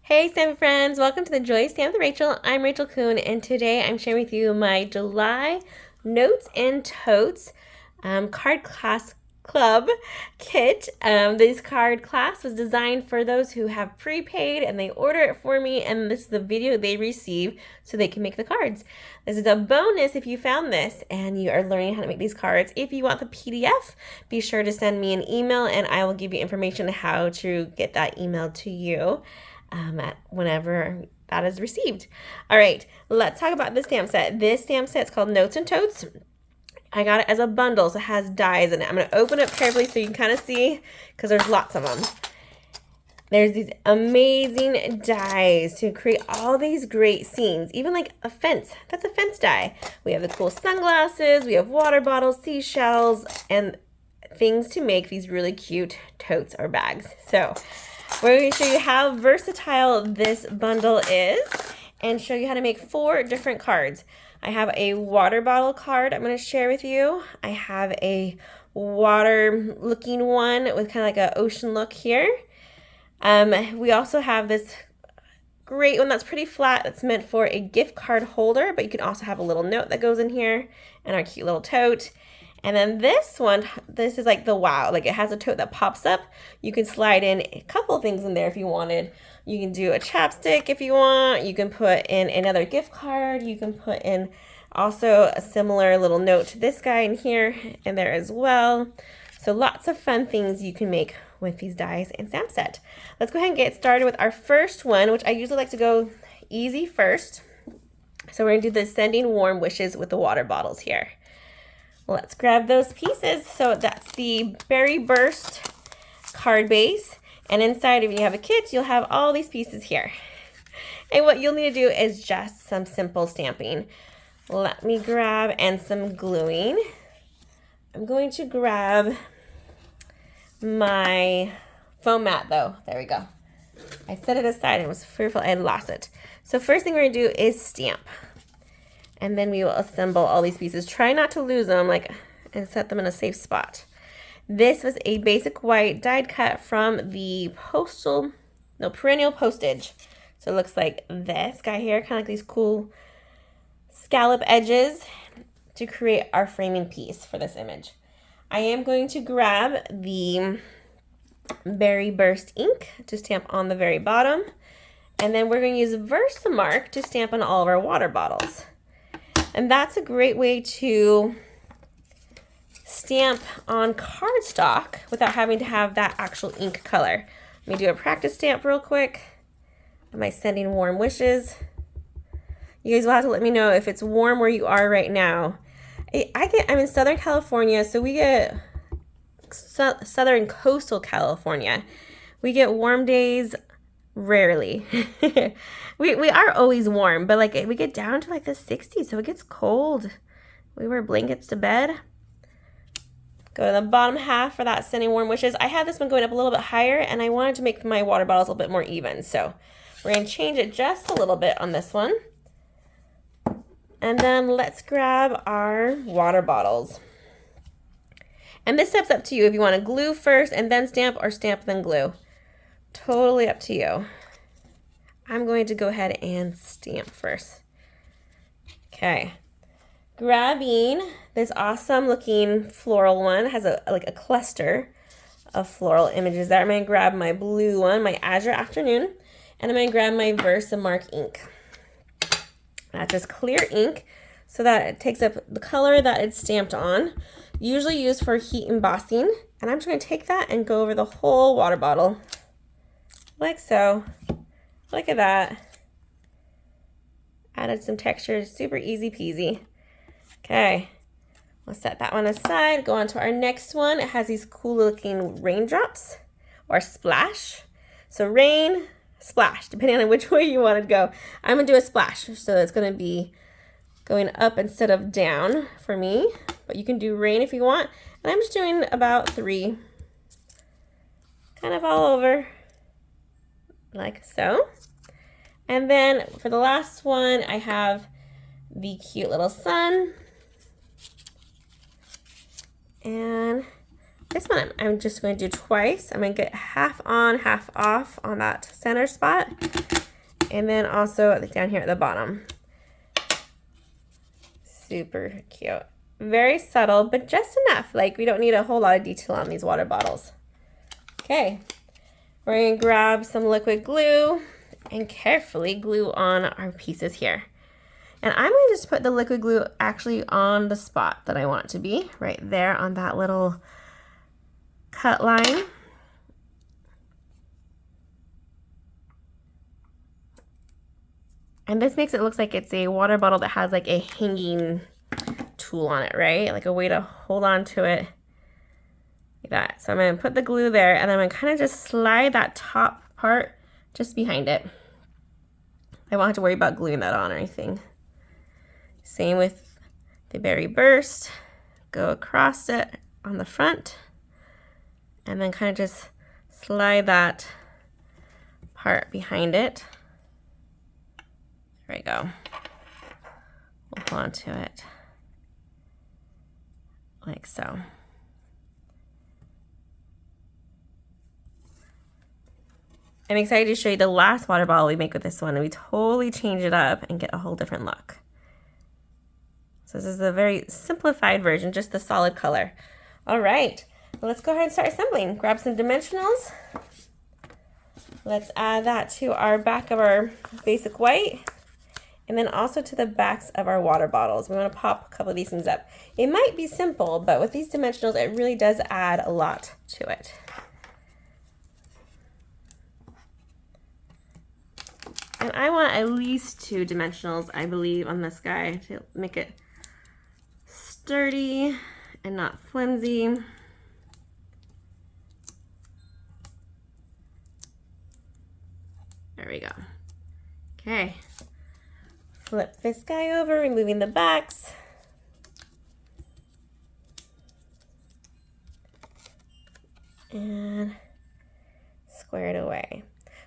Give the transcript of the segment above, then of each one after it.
Hey Stampin' friends, welcome to the Joy of Stamp with Rachel. I'm Rachel Kuhn, and today I'm sharing with you my July Notes and Totes card class club kit. This card class was designed for those who have prepaid and they order it for me, and this is the video they receive so they can make the cards. This is a bonus if you found this and you are learning how to make these cards. If you want the PDF, be sure to send me an email and I will give you information on how to get that email to you at whenever that is received. All right, let's talk about this stamp set. This stamp set is called Notes and Totes. I got it as a bundle, so it has dies in it. I'm going to open it carefully so you can kind of see, because there's lots of them. There's these amazing dies to create all these great scenes, even like a fence. That's a fence die. We have the cool sunglasses, we have water bottles, seashells, and things to make these really cute totes or bags. So we're going to show you how versatile this bundle is and show you how to make 4 different cards. I have a water bottle card I'm going to share with you. I have a water looking one with kind of like an ocean look here. We also have this great one that's pretty flat that's meant for a gift card holder, but you can also have a little note that goes in here and our cute little tote. And then this one, this is like the wow, like it has a tote that pops up. You can slide in a couple things in there if you wanted. You can do a chapstick if you want. You can put in another gift card. You can put in also a similar little note to this guy in here and there as well. So lots of fun things you can make with these dies and stamp set. Let's go ahead and get started with our first one, which I usually like to go easy first. So we're gonna do the sending warm wishes with the water bottles here. Let's grab those pieces. So that's the Berry Burst card base. And inside, if you have a kit, you'll have all these pieces here. And what you'll need to do is just some simple stamping. Let me grab, and some gluing. I'm going to grab my foam mat though. There we go. I set it aside and was fearful I had lost it. So first thing we're gonna do is stamp. And then we will assemble all these pieces. Try not to lose them, and set them in a safe spot. This was a basic white died cut from the perennial postage. So it looks like this guy here, kind of like these cool scallop edges to create our framing piece for this image. I am going to grab the Berry Burst ink to stamp on the very bottom. And then we're going to use Versamark to stamp on all of our water bottles. And that's a great way to stamp on cardstock without having to have that actual ink color. Let me do a practice stamp real quick. Am I sending warm wishes? You guys will have to let me know if it's warm where you are right now. I'm in Southern California, so we get Southern coastal California. We get warm days rarely. we are always warm, but like we get down to like the 60s, so it gets cold. We wear blankets to bed. Go to the bottom half for that sending warm wishes. I have this one going up a little bit higher, and I wanted to make my water bottles a little bit more even, so we're going to change it just a little bit on this one. And then let's grab our water bottles. And this step's up to you if you want to glue first and then stamp, or stamp then glue. Totally up to you. I'm going to go ahead and stamp first. Okay. Grabbing this awesome looking floral one. It has like a cluster of floral images there. I'm going to grab my blue one, my Azure Afternoon, and I'm going to grab my Versamark ink. That's just clear ink so that it takes up the color that it's stamped on. Usually used for heat embossing. And I'm just going to take that and go over the whole water bottle. Like so. Look at that. Added some texture, super easy peasy. Okay, we'll set that one aside. Go on to our next one. It has these cool looking raindrops or splash. So rain, splash, depending on which way you want to go. I'm gonna do a splash, so it's gonna be going up instead of down for me, but you can do rain if you want. And I'm just doing about 3, kind of all over. Like so. And then for the last one, I have the cute little sun. And This one I'm just going to do twice. I'm going to get half on, half off on that center spot. And then also down here at the bottom. Super cute. Very subtle, but just enough. Like, we don't need a whole lot of detail on these water bottles. Okay, we're going to grab some liquid glue and carefully glue on our pieces here. And I'm going to just put the liquid glue actually on the spot that I want it to be, right there on that little cut line. And this makes it look like it's a water bottle that has like a hanging tool on it, right? Like a way to hold on to it like that. So I'm going to put the glue there, and then I'm going to kind of just slide that top part just behind it. I won't have to worry about gluing that on or anything. Same with the berry burst. Go across it on the front, and then kind of just slide that part behind it. There we go. We'll hold on to it like so. I'm excited to show you the last water bottle we make with this one, and we totally change it up and get a whole different look. So this is a very simplified version, just the solid color. All right, well, let's go ahead and start assembling. Grab some dimensionals. Let's add that to our back of our basic white, and then also to the backs of our water bottles. We want to pop a couple of these things up. It might be simple, but with these dimensionals, it really does add a lot to it. And I want at least 2 dimensionals, I believe, on this guy to make it sturdy and not flimsy. There we go. Okay. Flip this guy over, removing the backs. And square it away.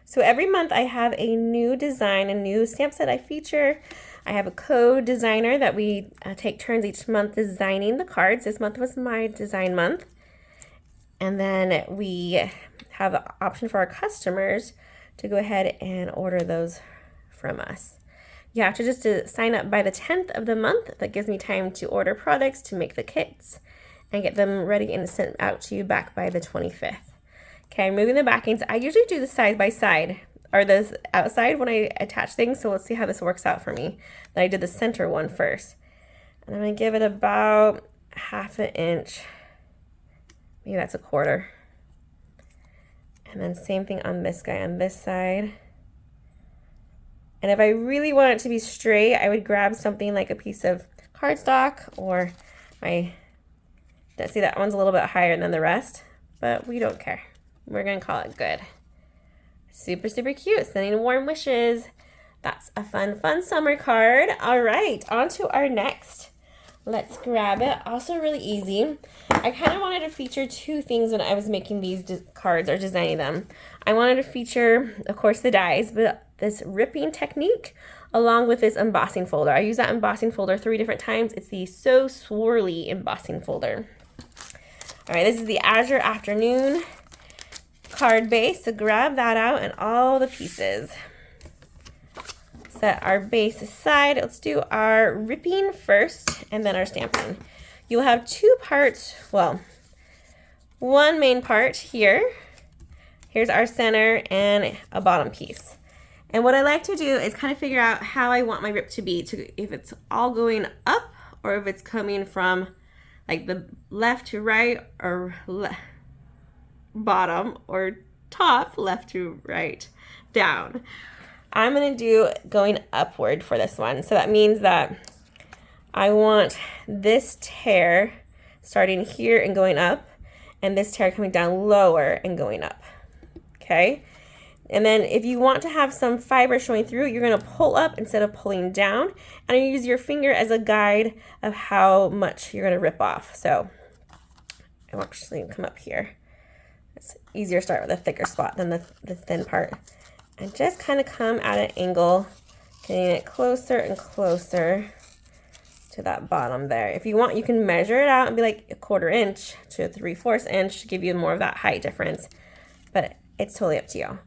So every month I have a new design, a new stamp set I feature. I have a co-designer that we take turns each month designing the cards. This month was my design month. And then we have the option for our customers to go ahead and order those from us. You have to just sign up by the 10th of the month. That gives me time to order products, to make the kits, and get them ready and sent out to you back by the 25th. Okay, removing the backings. I usually do the side by side, or the outside when I attach things, so let's see how this works out for me. Then I did the center one first. And I'm going to give it about 1/2 inch. Maybe that's 1/4. And then same thing on this guy on this side. And if I really want it to be straight, I would grab something like a piece of cardstock, or see, that one's a little bit higher than the rest, but we don't care. We're going to call it good. Super, super cute. Sending warm wishes. That's a fun, fun summer card. All right, on to our next. Let's grab it. Also really easy. I kind of wanted to feature 2 things when I was making these cards or designing them. I wanted to feature, of course, the dies, but this ripping technique along with this embossing folder. I use that embossing folder 3 different times. It's the So Swirly embossing folder. All right, this is the Azure Afternoon card base, so grab that out and all the pieces. Set our base aside. Let's do our ripping first and then our stamping. You'll have 2 parts, well, 1 main part here. Here's our center and a bottom piece. And what I like to do is kind of figure out how I want my rip to be, if it's all going up or if it's coming from like the left to right, or bottom, or top, left to right, down. I'm going to do going upward for this one. So that means that I want this tear starting here and going up, and this tear coming down lower and going up. Okay? And then if you want to have some fiber showing through, you're going to pull up instead of pulling down, and you use your finger as a guide of how much you're going to rip off. So I'll actually come up here. It's easier to start with a thicker spot than the thin part. And just kind of come at an angle, getting it closer and closer to that bottom there. If you want, you can measure it out and be like 1/4 inch to 3/4 inch to give you more of that height difference, but it's totally up to you.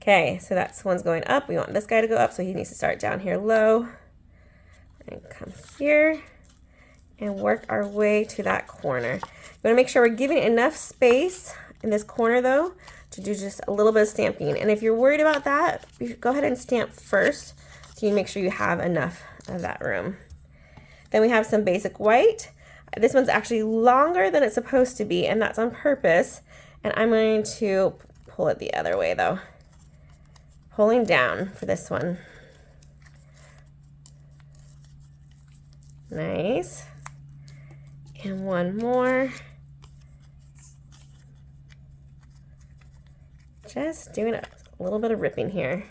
Okay, so that's one's going up. We want this guy to go up, so he needs to start down here low and come here and work our way to that corner. You want to make sure we're giving enough space in this corner though to do just a little bit of stamping. And if you're worried about that, you should go ahead and stamp first so you make sure you have enough of that room. Then we have some basic white. This one's actually longer than it's supposed to be, and that's on purpose. And I'm going to pull it the other way though. Pulling down for this one. Nice. And one more. Just doing a little bit of ripping here.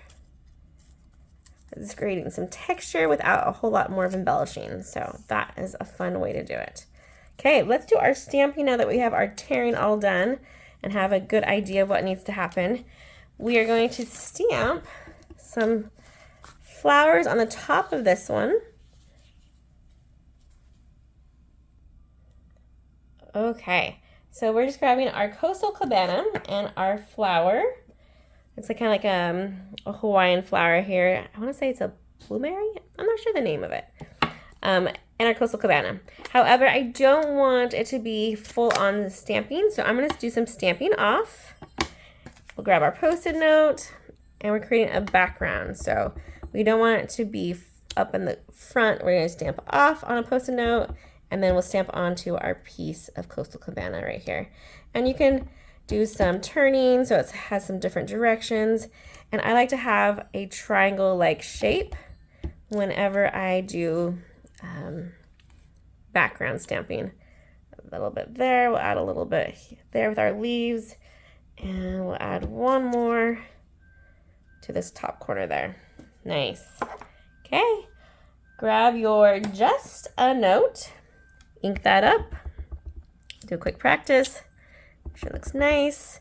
It's creating some texture without a whole lot more of embellishing. So that is a fun way to do it. Okay, let's do our stamping now that we have our tearing all done and have a good idea of what needs to happen. We are going to stamp some flowers on the top of this one. Okay, so we're just grabbing our coastal cabana and our flower. It's like kind of like a Hawaiian flower here. I want to say it's a blueberry. I'm not sure the name of it. And our coastal cabana. However, I don't want it to be full on stamping, so I'm going to do some stamping off. We'll grab our Post-it note, and we're creating a background. So we don't want it to be up in the front. We're going to stamp off on a Post-it note, and then we'll stamp onto our piece of coastal cabana right here. And you can do some turning so it has some different directions. And I like to have a triangle-like shape whenever I do background stamping. A little bit there, we'll add a little bit there with our leaves, and we'll add one more to this top corner there. Nice. Okay, grab your Just a Note, ink that up, do a quick practice, make sure it looks nice,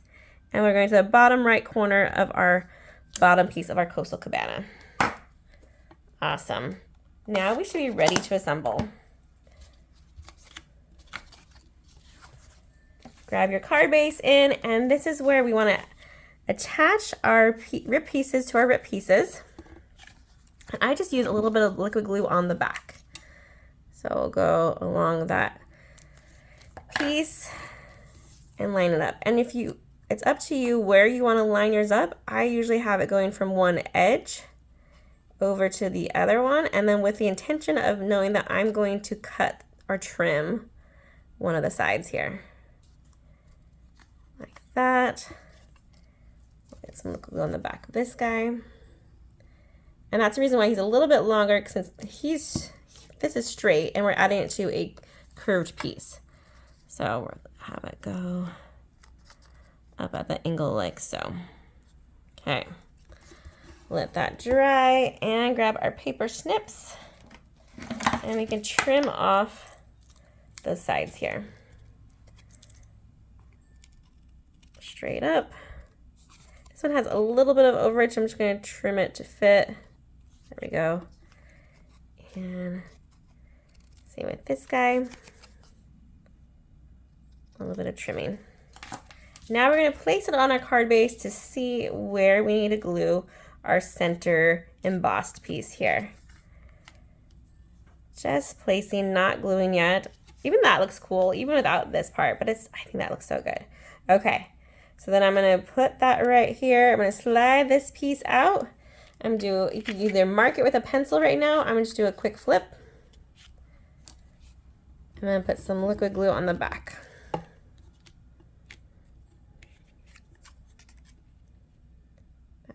and we're going to the bottom right corner of our bottom piece of our coastal cabana. Awesome. Now we should be ready to assemble. Grab your card base in, and this is where we want to attach our rip pieces to our rip pieces. And I just use a little bit of liquid glue on the back. So we'll go along that piece and line it up. And it's up to you where you want to line yours up. I usually have it going from one edge over to the other one, and then with the intention of knowing that I'm going to cut or trim one of the sides here. Like that. Get some liquid glue on the back of this guy. And that's the reason why he's a little bit longer, since this is straight and we're adding it to a curved piece. So we'll have it go up at the angle like so. Okay. Let that dry and grab our paper snips, and we can trim off those sides here. Straight up. This one has a little bit of overage, so I'm just going to trim it to fit. There we go. And same with this guy. A little bit of trimming. Now we're going to place it on our card base to see where we need to glue our center embossed piece here. Just placing, not gluing yet. Even that looks cool, even without this part, but I think that looks so good. Okay, so then I'm gonna put that right here. I'm gonna slide this piece out. You can either mark it with a pencil right now. I'm gonna just do a quick flip. And then put some liquid glue on the back.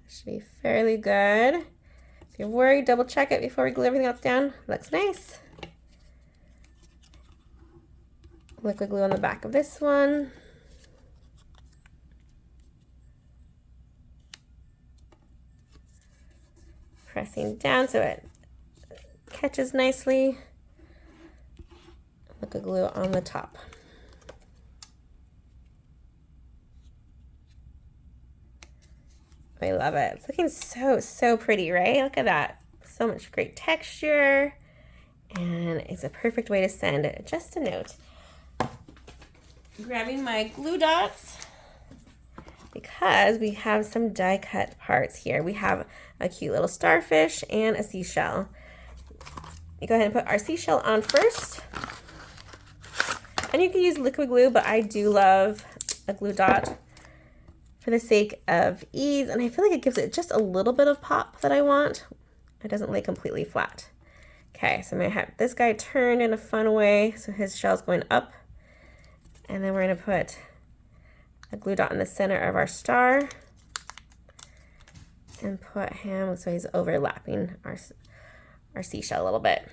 Should be fairly good. If you're worried, double check it before we glue everything else down. Looks nice. Liquid glue on the back of this one. Pressing down so it catches nicely. Liquid glue on the top. I love it. It's looking so pretty, right? Look at that. So much great texture. And it's a perfect way to send just a note. Grabbing my glue dots because we have some die cut parts here. We have a cute little starfish and a seashell. We go ahead and put our seashell on first. And you can use liquid glue, but I do love a glue dot for the sake of ease. And I feel like it gives it just a little bit of pop that I want. It doesn't lay completely flat. Okay, so I'm gonna have this guy turned in a fun way so his shell's going up. And then we're gonna put a glue dot in the center of our star and put him so he's overlapping our seashell a little bit.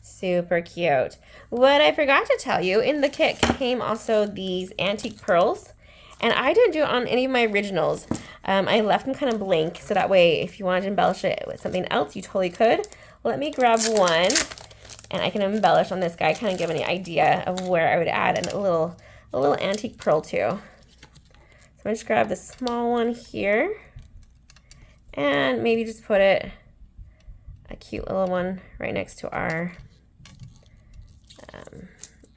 Super cute. What I forgot to tell you, in the kit came also these antique pearls. And I didn't do it on any of my originals. I left them kind of blank, so that way if you wanted to embellish it with something else, you totally could. Let me grab one, and I can embellish on this guy, kind of give an idea of where I would add a little antique pearl too. So I'm gonna just grab the small one here, and maybe just put it, a cute little one right next to our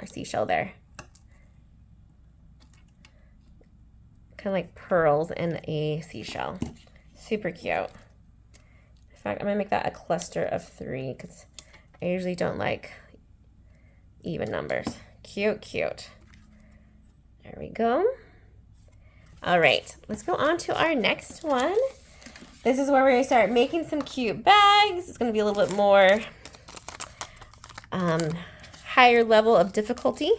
seashell there. Kind of like pearls and a seashell. Super cute. In fact, I'm gonna make that a cluster of 3 because I usually don't like even numbers. Cute, cute. There we go. All right, let's go on to our next one. This is where we're gonna start making some cute bags. It's gonna be a little bit more higher level of difficulty.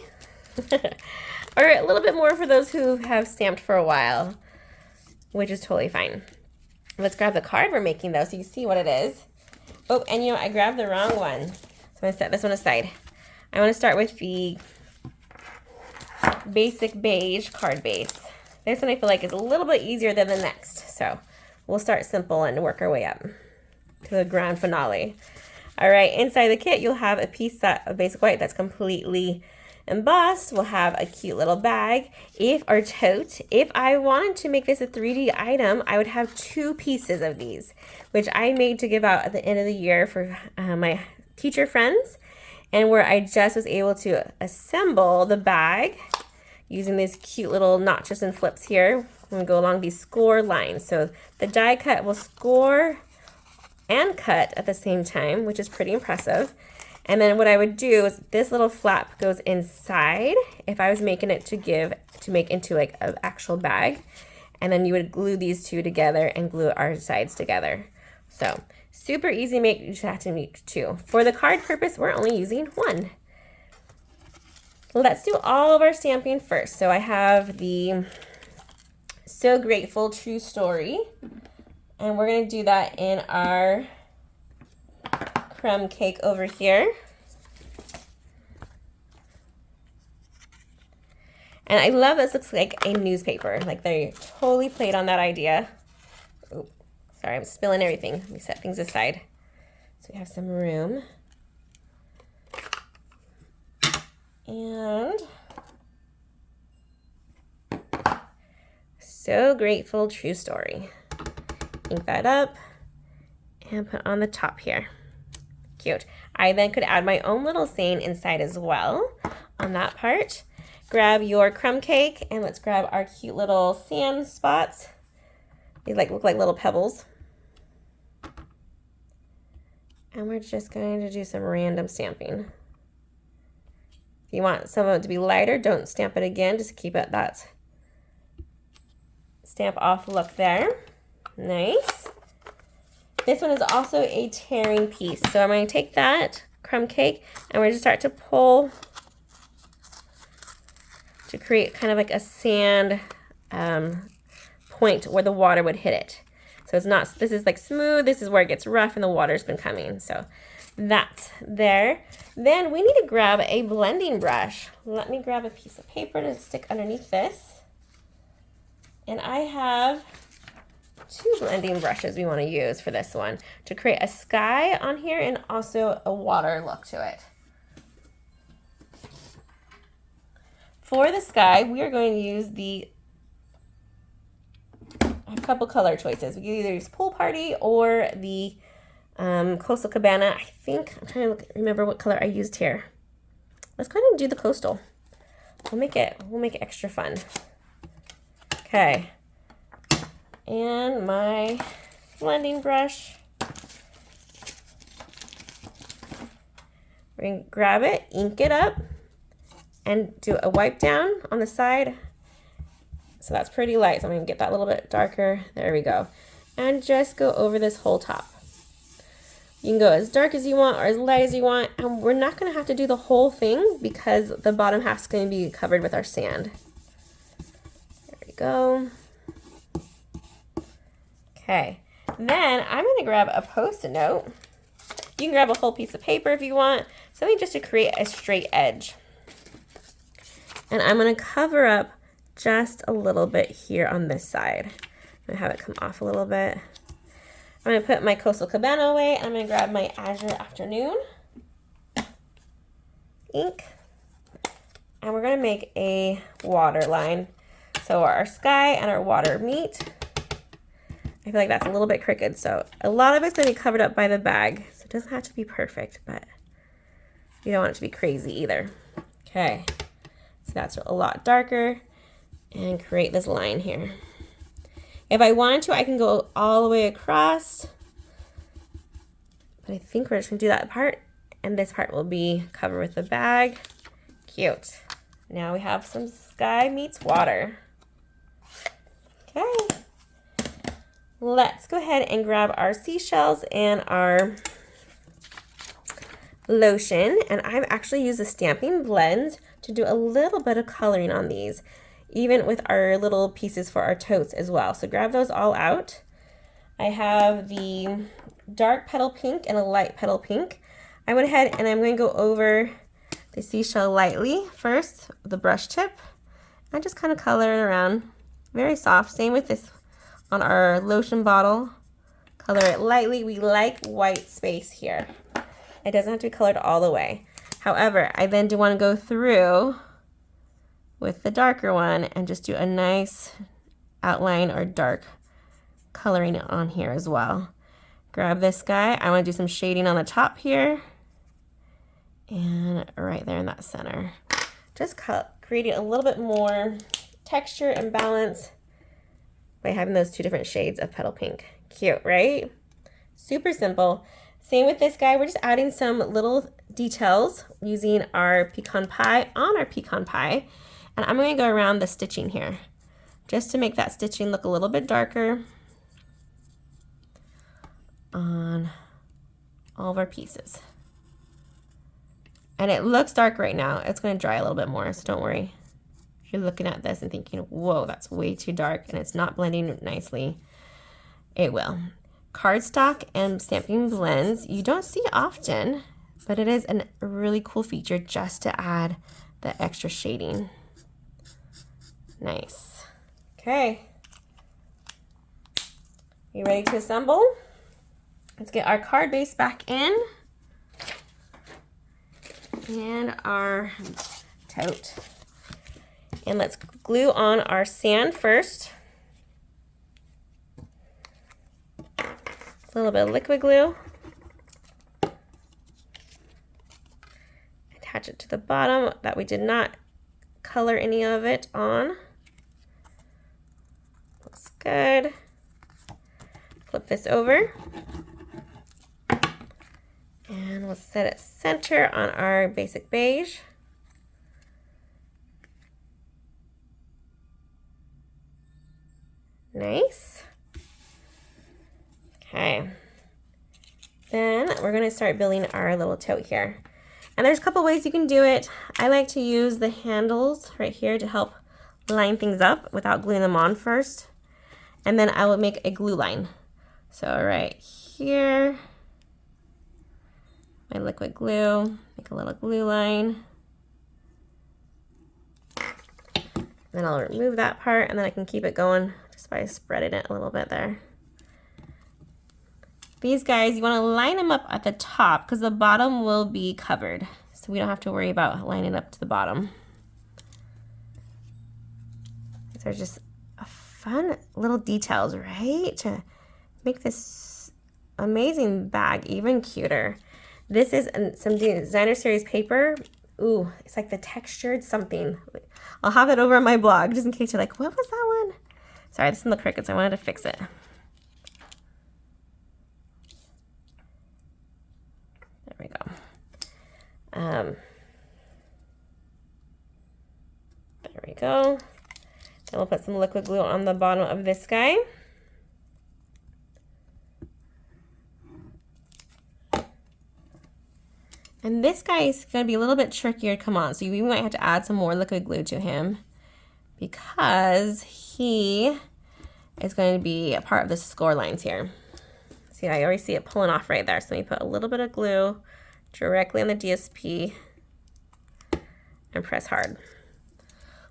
Or a little bit more for those who have stamped for a while, which is totally fine. Let's grab the card we're making though so you see what it is. Oh, and you know, I grabbed the wrong one. So I'm gonna set this one aside. I wanna start with the basic beige card base. This one I feel like is a little bit easier than the next. So we'll start simple and work our way up to the grand finale. All right, inside the kit, you'll have a piece of basic white that's completely embossed. We'll have a cute little bag or tote. If I wanted to make this a 3D item, I would have 2 pieces of these, which I made to give out at the end of the year for my teacher friends, and where I just was able to assemble the bag using these cute little notches and flips here. I'm gonna go along these score lines. So the die cut will score and cut at the same time, which is pretty impressive. And then what I would do is this little flap goes inside if I was making it to make into like an actual bag. And then you would glue these 2 together and glue our sides together. So super easy to make, you just have to make 2. For the card purpose, we're only using 1. Let's do all of our stamping first. So I have the So Grateful True Story. And we're gonna do that in our crumb cake over here. And I love this, looks like a newspaper. Like they totally played on that idea. Oh, sorry, I'm spilling everything. Let me set things aside so we have some room. And So Grateful True Story. Ink that up and put on the top here. Cute. I then could add my own little saying inside as well on that part. Grab your crumb cake and let's grab our cute little sand spots. These look like little pebbles. And we're just going to do some random stamping. If you want some of it to be lighter, don't stamp it again. Just keep it that stamp off look there. Nice. This one is also a tearing piece. So I'm going to take that crumb cake and we're going to start to pull to create kind of like a sand point where the water would hit it. So it's not, this is like smooth, this is where it gets rough and the water's been coming. So that's there. Then we need to grab a blending brush. Let me grab a piece of paper to stick underneath this. And I have 2 blending brushes we want to use for this one to create a sky on here and also a water look to it. For the sky, we are going to use a couple color choices. We can either use Pool Party or the Coastal Cabana. I think, I'm trying to remember what color I used here. Let's go ahead and do the coastal. We'll make it extra fun. Okay. And my blending brush. We're going to grab it, ink it up, and do a wipe down on the side. So that's pretty light. So I'm going to get that a little bit darker. There we go. And just go over this whole top. You can go as dark as you want or as light as you want. And we're not going to have to do the whole thing because the bottom half is going to be covered with our sand. There we go. Okay. Then I'm going to grab a Post-it note. You can grab a whole piece of paper if you want. Something just to create a straight edge. And I'm going to cover up just a little bit here on this side. I'm going to have it come off a little bit. I'm going to put my Coastal Cabana away, and I'm going to grab my Azure Afternoon ink. And we're going to make a water line. So our sky and our water meet. I feel like that's a little bit crooked, so a lot of it's going to be covered up by the bag. So it doesn't have to be perfect, but you don't want it to be crazy either. Okay, so that's a lot darker and create this line here. If I wanted to, I can go all the way across, but I think we're just going to do that part, and this part will be covered with the bag. Cute. Now we have some sky meets water. Okay. Let's go ahead and grab our seashells and our lotion. And I've actually used a stamping blend to do a little bit of coloring on these, even with our little pieces for our totes as well. So grab those all out. I have the dark petal pink and a light petal pink. I went ahead and I'm going to go over the seashell lightly first with the brush tip. I just kind of color it around. Very soft. Same with this on our lotion bottle. Color it lightly. We like white space here. It doesn't have to be colored all the way. However, I then do want to go through with the darker one and just do a nice outline or dark coloring on here as well. Grab this guy. I want to do some shading on the top here and right there in that center. Just creating a little bit more texture and balance by having those two different shades of petal pink. Cute, right? Super simple. Same with this guy. We're just adding some little details using our pecan pie on our pecan pie. And I'm going to go around the stitching here just to make that stitching look a little bit darker on all of our pieces. And it looks dark right now. It's going to dry a little bit more, so don't worry. If you're looking at this and thinking, whoa, that's way too dark and it's not blending nicely, it will. Cardstock and stamping blends, you don't see often, but it is a really cool feature just to add the extra shading. Nice. Okay. You ready to assemble? Let's get our card base back in and our tote. And let's glue on our sand first. A little bit of liquid glue. Attach it to the bottom that we did not color any of it on. Looks good. Flip this over. And we'll set it center on our basic beige. Nice. Okay. Then we're going to start building our little tote here. And there's a couple ways you can do it. I like to use the handles right here to help line things up without gluing them on first. And then I will make a glue line. So right here, my liquid glue, make a little glue line. Then I'll remove that part and then I can keep it going just by spreading it a little bit there. These guys, you want to line them up at the top because the bottom will be covered. So we don't have to worry about lining up to the bottom. These are just fun little details, right? To make this amazing bag, even cuter. This is some designer series paper. Ooh, it's like the textured something. I'll have it over on my blog just in case you're like, what was that one? Sorry, this is in the crickets. I wanted to fix it. There we go. There we go. Then we'll put some liquid glue on the bottom of this guy. And this guy is going to be a little bit trickier to come on, so you might have to add some more liquid glue to him because he is going to be a part of the score lines here. See, I already see it pulling off right there. So let me put a little bit of glue directly on the DSP and press hard.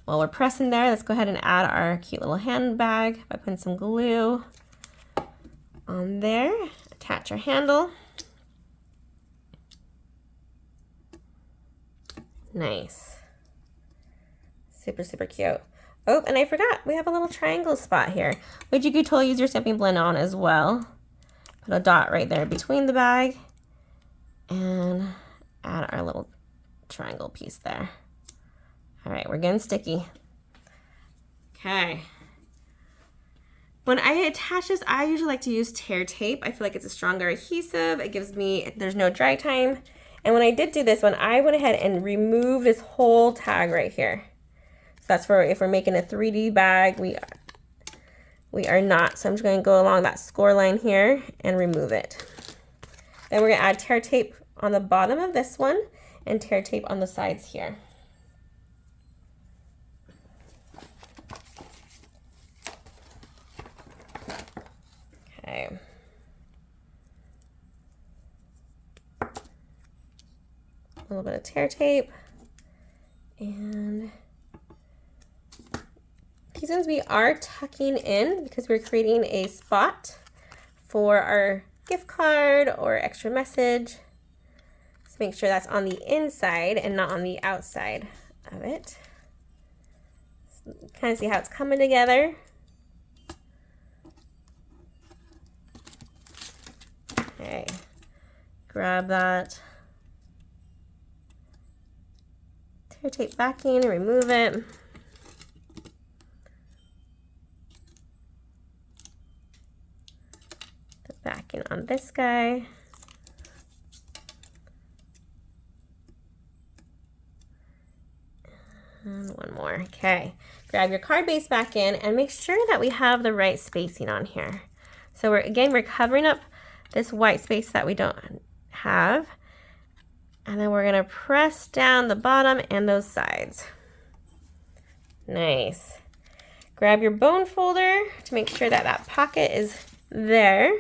While we're pressing there, let's go ahead and add our cute little handbag by putting some glue on there. Attach our handle. Nice. Super, super cute. Oh, and I forgot, we have a little triangle spot here, which you could totally use your stamping blend on as well. Put a dot right there between the bag and add our little triangle piece there. All right, we're getting sticky. Okay. When I attach this, I usually like to use tear tape. I feel like it's a stronger adhesive. It gives me, there's no dry time. And when I did do this one, I went ahead and removed this whole tag right here. So that's for if we're making a 3D bag, we are not. So I'm just going to go along that score line here and remove it. Then we're going to add tear tape on the bottom of this one and tear tape on the sides here. Okay. A little bit of tear tape, and these ones we are tucking in because we're creating a spot for our gift card or extra message. So make sure that's on the inside and not on the outside of it. So kind of see how it's coming together. Okay, grab that. Tear tape backing and remove it. The backing on this guy. And one more. Okay. Grab your card base back in and make sure that we have the right spacing on here. So we're covering up this white space that we don't have. And then we're going to press down the bottom and those sides. Nice. Grab your bone folder to make sure that that pocket is there.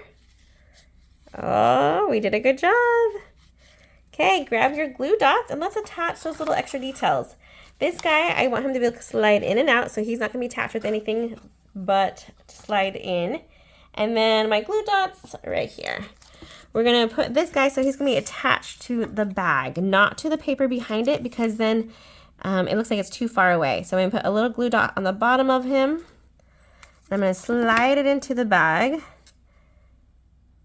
Oh, we did a good job. Okay, grab your glue dots and let's attach those little extra details. This guy, I want him to be able to slide in and out, so he's not going to be attached with anything but slide in. And then my glue dots right here. We're going to put this guy so he's going to be attached to the bag, not to the paper behind it, because then it looks like it's too far away. So I'm going to put a little glue dot on the bottom of him. I'm going to slide it into the bag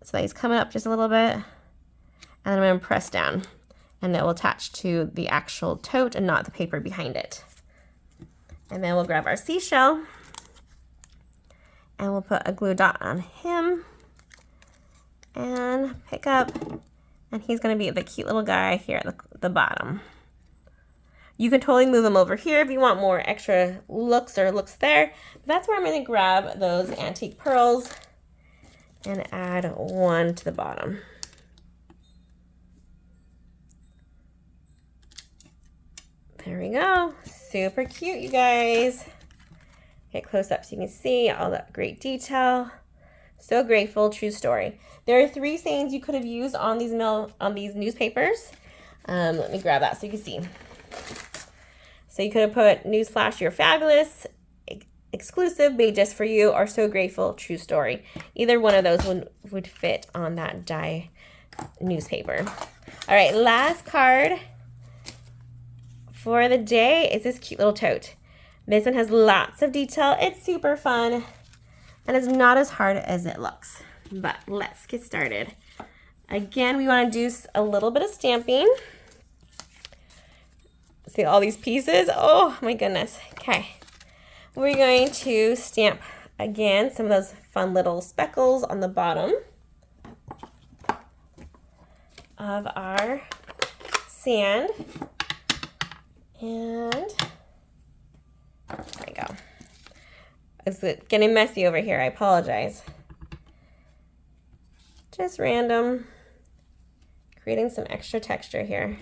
so that he's coming up just a little bit. And then I'm going to press down, and it will attach to the actual tote and not the paper behind it. And then we'll grab our seashell and we'll put a glue dot on him. And pick up, and he's going to be the cute little guy here at the bottom. You can totally move him over here if you want more extra looks there. But that's where I'm going to grab those antique pearls and add one to the bottom. There we go. Super cute, you guys. Get close up so you can see all that great detail. So grateful, true story. There are 3 sayings you could have used on these newspapers. Let me grab that so you can see. So you could have put newsflash, you're fabulous, exclusive, made just for you, or so grateful, true story. Either one of those would fit on that die newspaper. All right, last card for the day is this cute little tote. This one has lots of detail. It's super fun. And it's not as hard as it looks. but let's get started. Again, we want to do a little bit of stamping. See all these pieces? Oh my goodness. Okay. We're going to stamp again some of those fun little speckles on the bottom of our sand. And there we go. It's getting messy over here. I apologize. Just random, creating some extra texture here.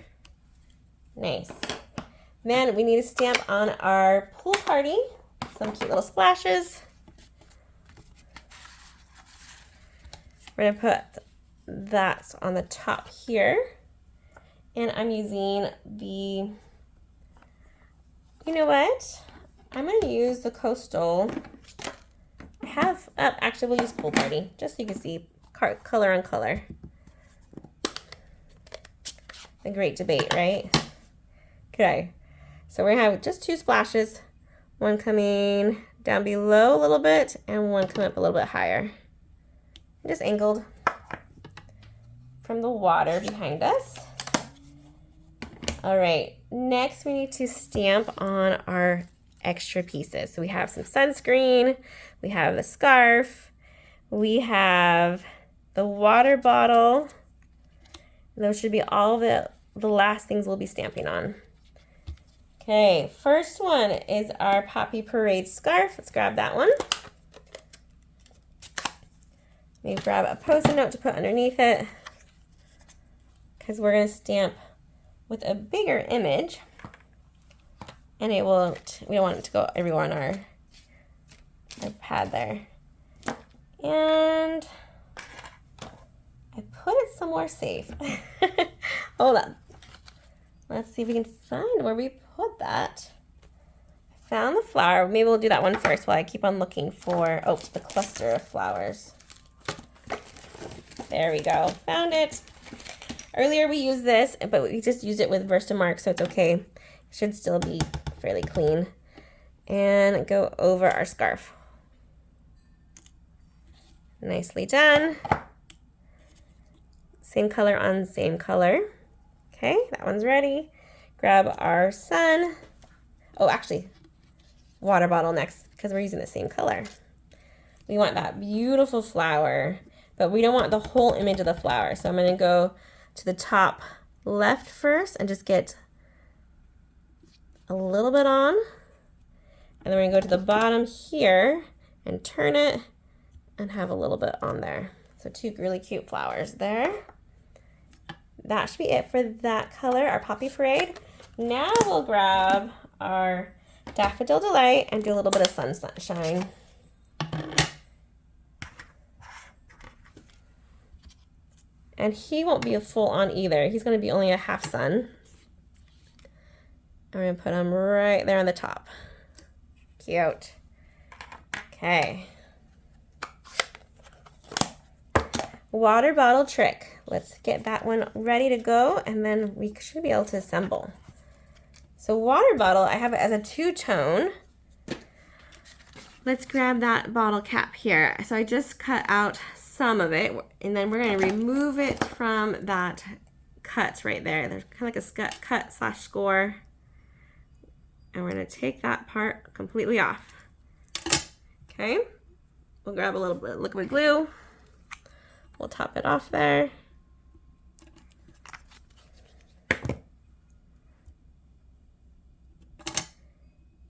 Nice. Then we need to stamp on our pool party. Some cute little splashes. We're going to put that on the top here. And I'm using the, you know what? I'm going to use the Coastal. I have, actually we'll use Pool Party, just so you can see color on color. A great debate, right? Okay, so we're going to have just 2 splashes. One coming down below a little bit, and one coming up a little bit higher. Just angled from the water behind us. All right, next we need to stamp on our extra pieces. So we have some sunscreen, we have the scarf, we have the water bottle. Those should be all the last things we'll be stamping on. Okay, first one is our Poppy Parade scarf. Let's grab that one. Maybe grab a Post-it note to put underneath it, because we're going to stamp with a bigger image, and we don't want it to go everywhere on our pad there. And I put it somewhere safe. Hold on. Let's see if we can find where we put that. I found the flower. Maybe we'll do that one first while I keep on looking for, oh, the cluster of flowers. There we go. Found it. Earlier we used this, but we just used it with Versamark, so it's okay. It should still be fairly clean. And go over our scarf. Nicely done. Same color on same color. Okay, that one's ready. Grab our sun. Oh, actually, water bottle next, because we're using the same color. We want that beautiful flower, but we don't want the whole image of the flower. So I'm going to go to the top left first and just get a little bit on. And then we're going to go to the bottom here and turn it and have a little bit on there. So 2 really cute flowers there. That should be it for that color, our Poppy Parade. Now we'll grab our Daffodil Delight and do a little bit of sunshine. And he won't be a full on either. He's going to be only a half sun. And we're going to put him right there on the top. Cute. Okay. Water bottle trick. Let's get that one ready to go, and then we should be able to assemble. So water bottle, I have it as a 2-tone. Let's grab that bottle cap here. So I just cut out some of it, and then we're going to remove it from that cut right there. There's kind of like a cut slash score, and we're going to take that part completely off. Okay, we'll grab a little bit of liquid glue. We'll top it off there.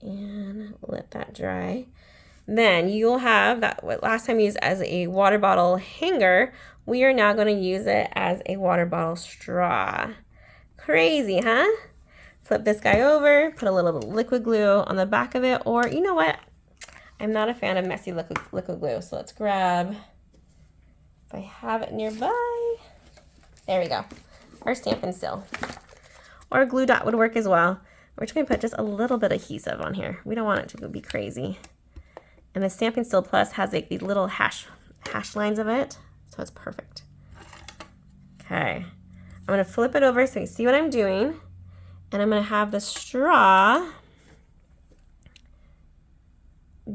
And let that dry. Then you'll have that, what last time used as a water bottle hanger, we are now going to use it as a water bottle straw. Crazy, huh? Flip this guy over, put a little liquid glue on the back of it, or you know what? I'm not a fan of messy liquid glue, so let's grab, if I have it nearby, there we go, our Stampin' Still. Or a glue dot would work as well. We're just going to put just a little bit of adhesive on here. We don't want it to be crazy. And the Stampin' Still Plus has like these little hash lines of it, so it's perfect. Okay, I'm going to flip it over so you see what I'm doing. And I'm going to have the straw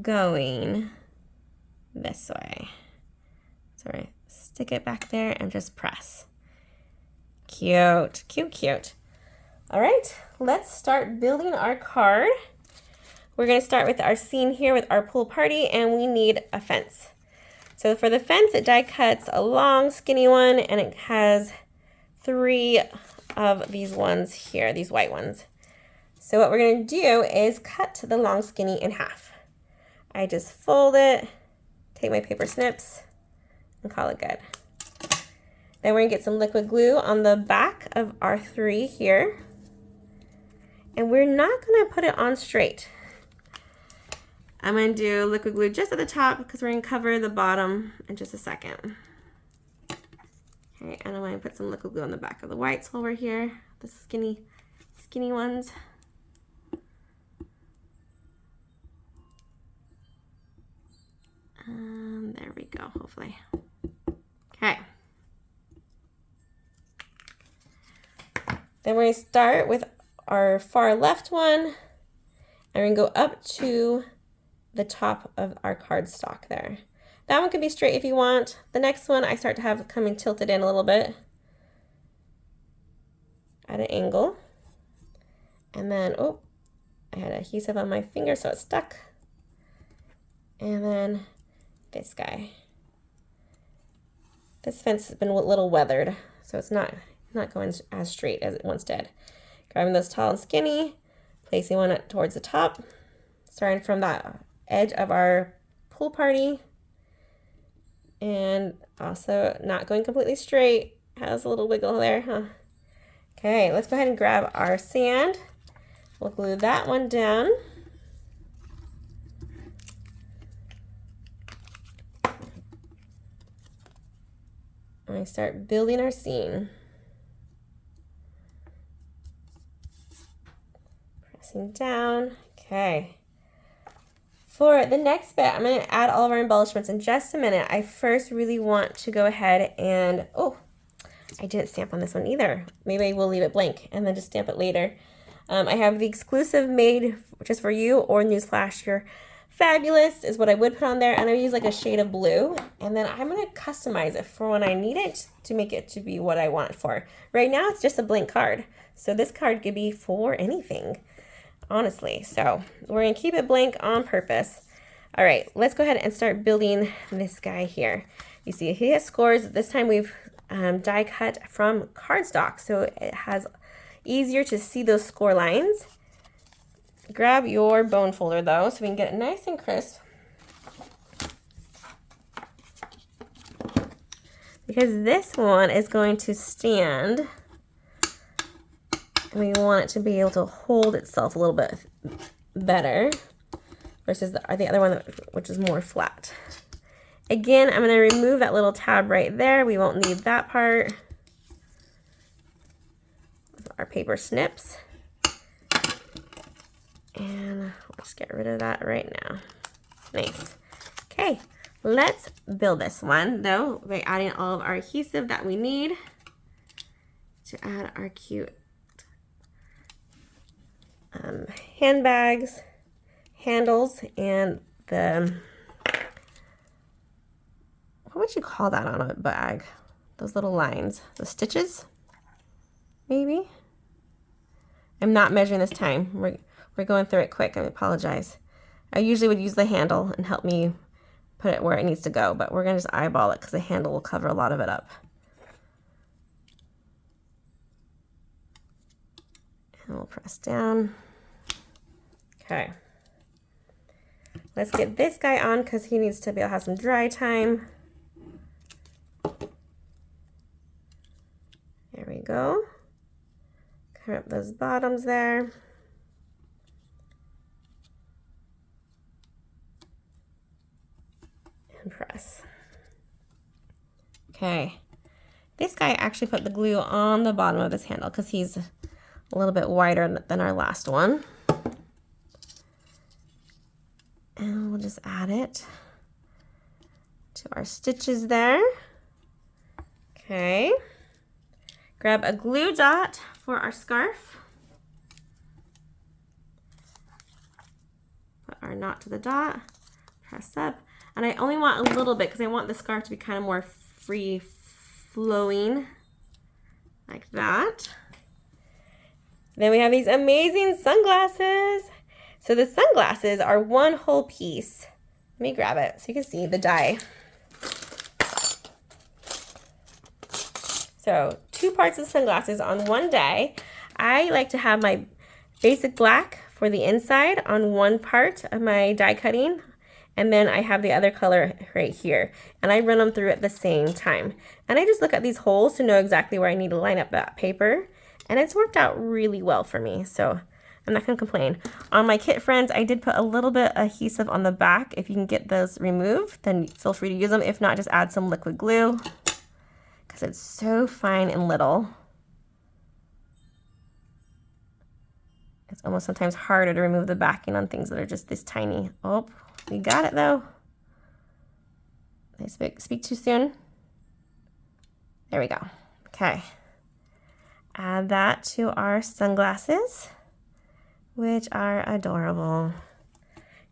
going this way. Sorry, stick it back there and just press. Cute, cute, cute. All right, let's start building our card. We're gonna start with our scene here with our pool party, and we need a fence. So for the fence, it die cuts a long skinny one, and it has 3 of these ones here, these white ones. So what we're gonna do is cut the long skinny in half. I just fold it, take my paper snips, and call it good. Then we're gonna get some liquid glue on the back of our 3 here. And we're not gonna put it on straight. I'm gonna do liquid glue just at the top because we're gonna cover the bottom in just a second. Okay, and I'm gonna put some liquid glue on the back of the whites over here, the skinny ones. There we go, hopefully. Okay. Then we're gonna start with our far left one, and we're gonna go up to the top of our cardstock there. That one could be straight if you want. The next one I start to have coming tilted in a little bit at an angle. And then, oh, I had adhesive on my finger so it's stuck. And then this guy. This fence has been a little weathered, so it's not going as straight as it once did. Grabbing those tall and skinny, placing one towards the top, starting from that edge of our pool party, and also not going completely straight. Has a little wiggle there, huh? Okay, let's go ahead and grab our sand. We'll glue that one down. And we start building our scene. Pressing down. Okay. For the next bit, I'm going to add all of our embellishments in just a minute. I first really want to go ahead and, oh, I didn't stamp on this one either. Maybe we'll leave it blank and then just stamp it later. I have the exclusive made just for you, or newsflash, you're fabulous is what I would put on there, and I use like a shade of blue, and then I'm going to customize it for when I need it to make it to be what I want it for. Right now it's just a blank card, so this card could be for anything, honestly. So we're going to keep it blank on purpose. All right, let's go ahead and start building this guy here. You see he has scores. This time we've die cut from cardstock, so it has easier to see those score lines. Grab your bone folder though, so we can get it nice and crisp. Because this one is going to stand, and we want it to be able to hold itself a little bit better versus the other one, which is more flat. Again, I'm going to remove that little tab right there. We won't need that part. Our paper snips. And let's get rid of that right now. Nice. Okay, let's build this one though by adding all of our adhesive that we need to add our cute handbags, handles, and the, what would you call that on a bag? Those little lines, the stitches, maybe? I'm not measuring this time. We're going through it quick. I apologize. I usually would use the handle and help me put it where it needs to go, but we're going to just eyeball it because the handle will cover a lot of it up. And we'll press down. Okay. Let's get this guy on because he needs to be able to have some dry time. There we go. Cover up those bottoms there. And press. Okay. This guy actually put the glue on the bottom of this handle because he's a little bit wider than our last one. And we'll just add it to our stitches there. Okay. Grab a glue dot for our scarf. Put our knot to the dot. Press up. And I only want a little bit because I want the scarf to be kind of more free flowing, like that. Then we have these amazing sunglasses. So the sunglasses are one whole piece. Let me grab it so you can see the die. So 2 parts of sunglasses on one die. I like to have my basic black for the inside on one part of my die cutting. And then I have the other color right here. And I run them through at the same time. And I just look at these holes to know exactly where I need to line up that paper. And it's worked out really well for me. So I'm not going to complain. On my kit friends, I did put a little bit of adhesive on the back. If you can get those removed, then feel free to use them. If not, just add some liquid glue because it's so fine and little. It's almost sometimes harder to remove the backing on things that are just this tiny. Oh, we got it though. Did I speak too soon? There we go. Okay. Add that to our sunglasses, which are adorable.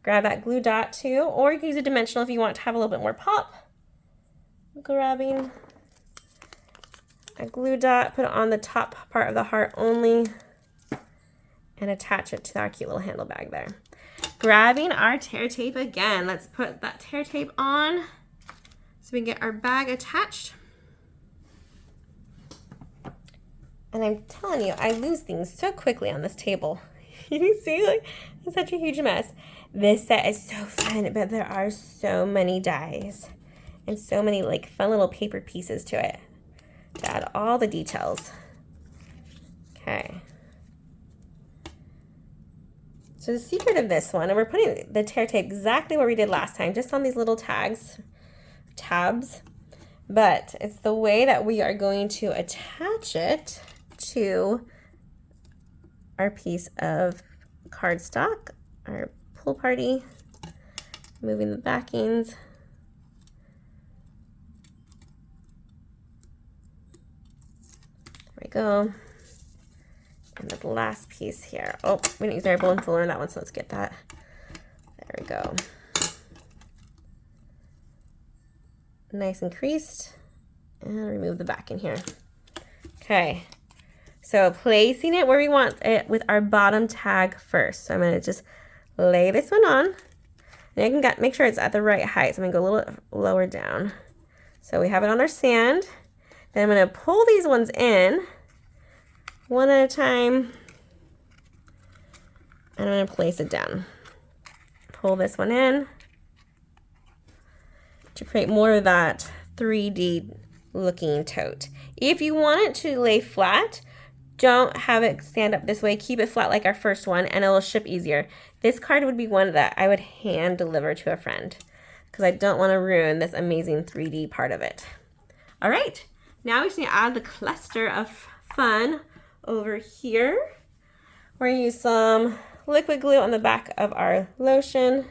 Grab that glue dot too, or you can use a dimensional if you want to have a little bit more pop. Grabbing a glue dot, put it on the top part of the heart only, and attach it to our cute little handle bag there. Grabbing our tear tape again. Let's put that tear tape on so we can get our bag attached. And I'm telling you, I lose things so quickly on this table. You can see, like, it's such a huge mess. This set is so fun, but there are so many dies and so many like fun little paper pieces to it to add all the details. Okay. So the secret of this one, and we're putting the tear tape exactly where we did last time, just on these little tabs, but it's the way that we are going to attach it to our piece of cardstock, our pull party, moving the backings. There we go. And the last piece here. Oh, we didn't use our bone filler on that one, so let's get that. There we go. Nice and creased. And remove the back in here. Okay. So placing it where we want it with our bottom tag first. So I'm going to just lay this one on. And I can make sure it's at the right height. So I'm going to go a little lower down. So we have it on our sand. Then I'm going to pull these ones in one at a time. And I'm going to place it down. Pull this one in to create more of that 3D looking tote. If you want it to lay flat, don't have it stand up this way. Keep it flat like our first one and it will ship easier. This card would be one that I would hand deliver to a friend because I don't want to ruin this amazing 3D part of it. All right, now we just need to add the cluster of fun over here. We're going to use some liquid glue on the back of our lotion,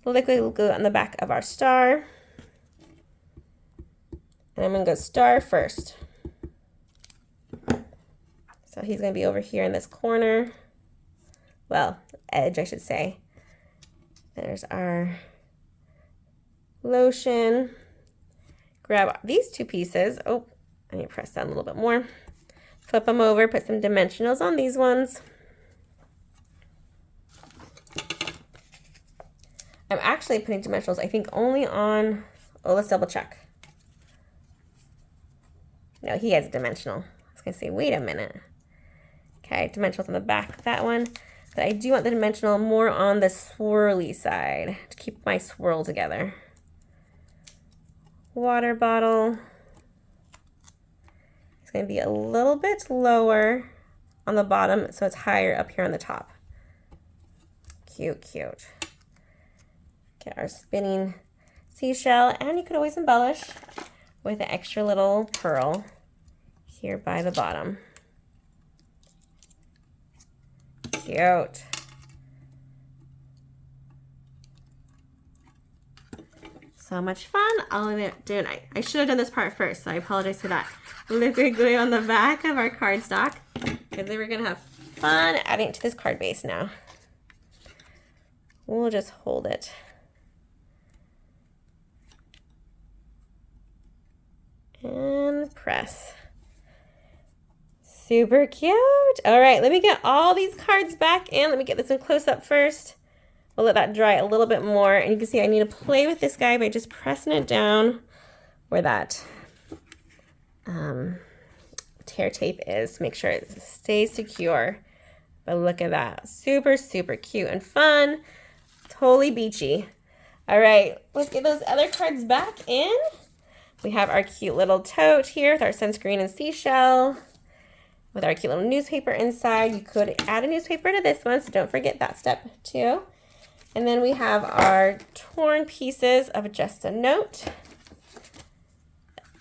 liquid glue on the back of our star. And I'm going to go star first. So he's going to be over here in this corner. Well, edge, I should say. There's our lotion. Grab these 2 pieces. Oh, I need to press that a little bit more. Flip them over, put some dimensionals on these ones. I'm actually putting dimensionals, I think, only on, oh, let's double check. No, he has a dimensional. I was going to say, wait a minute. Okay, dimensionals on the back of that one. But I do want the dimensional more on the swirly side to keep my swirl together. Water bottle. It's going to be a little bit lower on the bottom, so it's higher up here on the top. Cute, cute. Get our spinning seashell, and you could always embellish with an extra little pearl here by the bottom. Cute. So much fun. All of it did. I should have done this part first, so I apologize for that. Liquid glue on the back of our cardstock because we're going to have fun adding it to this card base now. We'll just hold it press. Super cute. All right, let me get all these cards back in. Let me get this one close up first. We'll let that dry a little bit more. And you can see I need to play with this guy by just pressing it down where that tear tape is. Make sure it stays secure. But look at that. Super, super cute and fun. Totally beachy. All right, let's get those other cards back in. We have our cute little tote here with our sunscreen and seashell. With our cute little newspaper inside. You could add a newspaper to this one, so don't forget that step too. And then we have our torn pieces of Just a Note.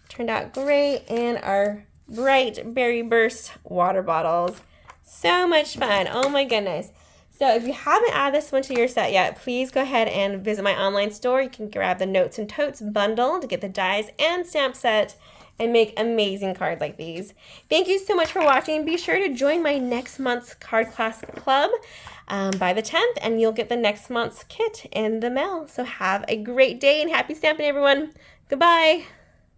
Turned out great. And our bright Berry Burst water bottles. So much fun. Oh my goodness. So if you haven't added this one to your set yet, please go ahead and visit my online store. You can grab the Notes and Totes Bundle to get the dies and stamp set and make amazing cards like these. Thank you so much for watching. Be sure to join my next month's card class club by the 10th, and you'll get the next month's kit in the mail. So have a great day and happy stamping, everyone. Goodbye.